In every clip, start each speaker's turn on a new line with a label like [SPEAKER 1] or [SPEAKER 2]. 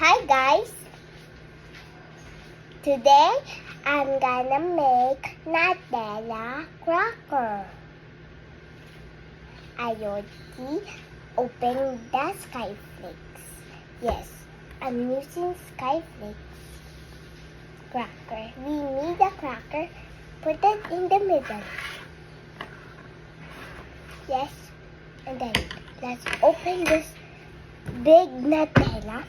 [SPEAKER 1] Hi guys! Today I'm gonna make Nutella cracker. I already opened the Skyflakes. Yes, I'm using Skyflakes cracker. We need a cracker. Put it in the middle. Yes, and then let's open this big Nutella.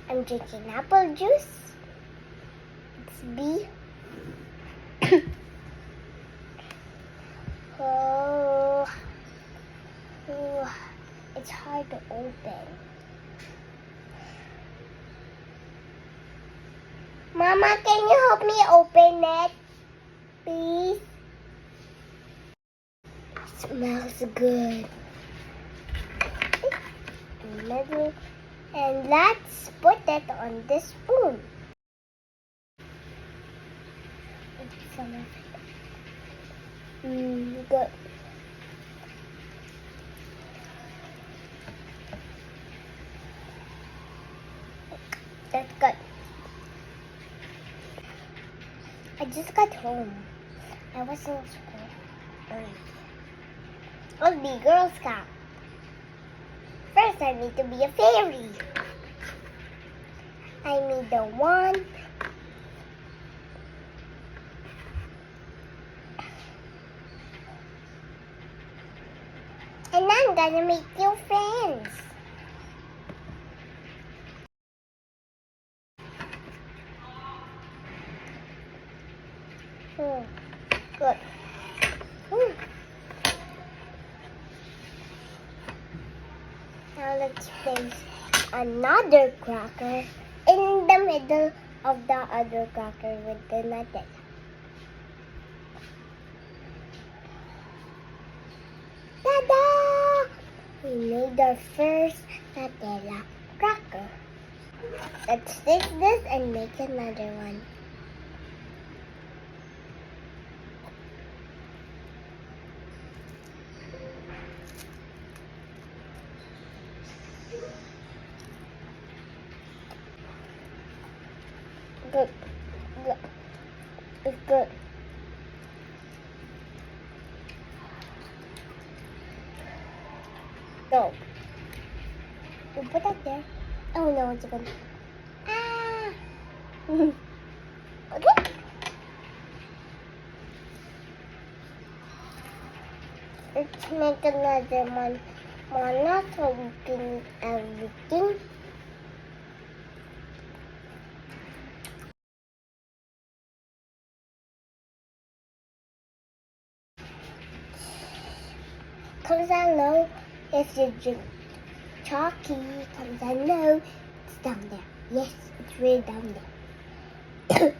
[SPEAKER 1] I'm drinking apple juice. It's B. Oh, it's hard to open. Mama, can you help me open it, please? Smells good. And let's put it on the spoon. Some of it. Good. That's good. I just got home. I was in school early. I'll be Girl Scout. First, I need to be a fairy. I need the wand. And I'm gonna make new friends. Good. Now let's place another cracker in the middle of the other cracker with the Nutella. Ta-da! We made our first Nutella cracker. Let's take this and make another one. Good. Good. It's good. Go. You put that there. Oh no, it's good. Ah! Okay. Let's make another one. Not so we can eat everything. Comes down low if you drink chalky. Comes down low. It's down there. Yes, it's really down there.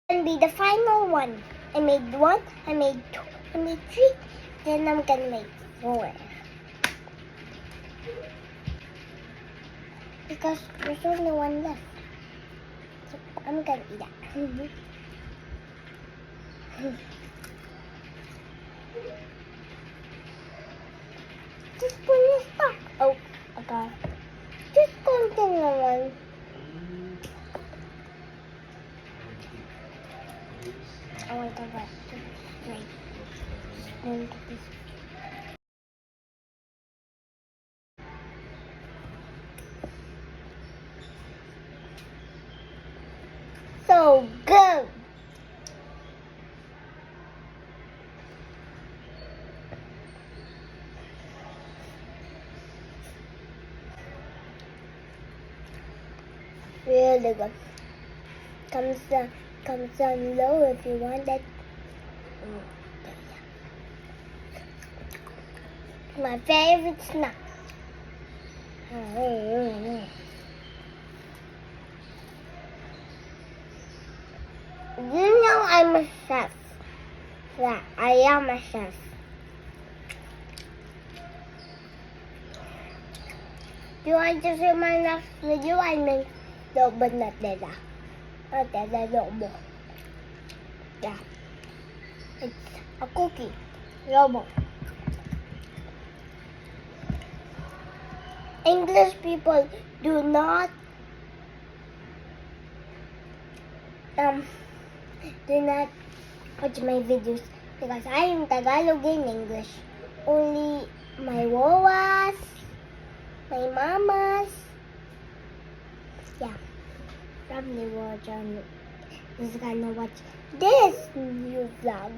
[SPEAKER 1] And be the final one. I made one, I made two, I made three, then I'm gonna make four. Because there's only one left. So I'm gonna eat that. Just put this back. Oh, okay. Just konting naman. I want to write straight. Spoon to this. So go. Really good. Comes down low if you want it. My favorite snack. You know I'm a chef. Yeah, I am a chef. Do you want to see my next video? I make double Nutella. Nutella double. Yeah. It's a cookie. Robo. English people do not watch my videos because I am Tagalog in English. Only my wawas, my mamas, yeah, probably is gonna watch this new vlog.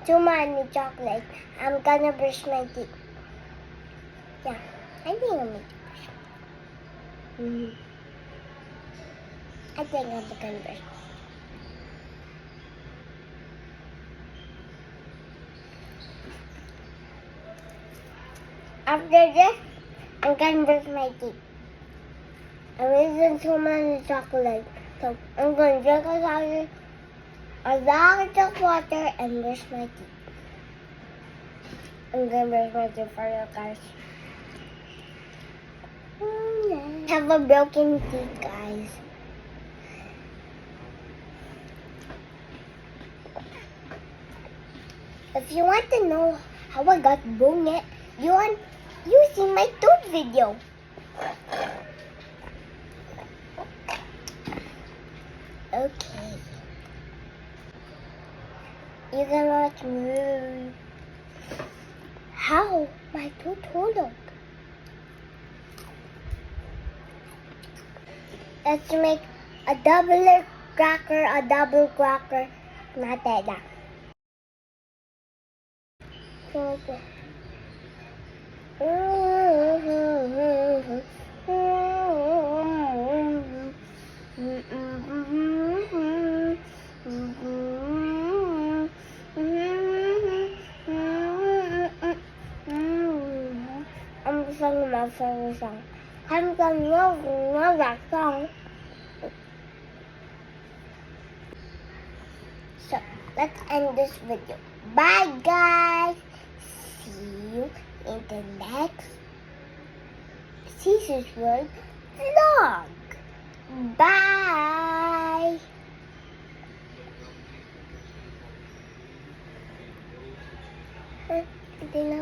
[SPEAKER 1] Too many chocolate. I'm gonna brush my teeth. Yeah, I think I'm gonna brush. I think I'm gonna brush. After this, I'm gonna brush my teeth. I'm using too many chocolate, so I'm gonna drink a lot of water and brush my teeth. I'm gonna brush my teeth for you guys. Have a broken teeth, guys. If you want to know how I got bone, you see my tooth video. Okay. You can watch me. How my tooth hold up. Let's make a double cracker, not that. Okay. I'm singing my favorite song. I'm gonna love that song. So let's end this video. Bye guys. See you in the next Caesar's World vlog. Bye. Hindi na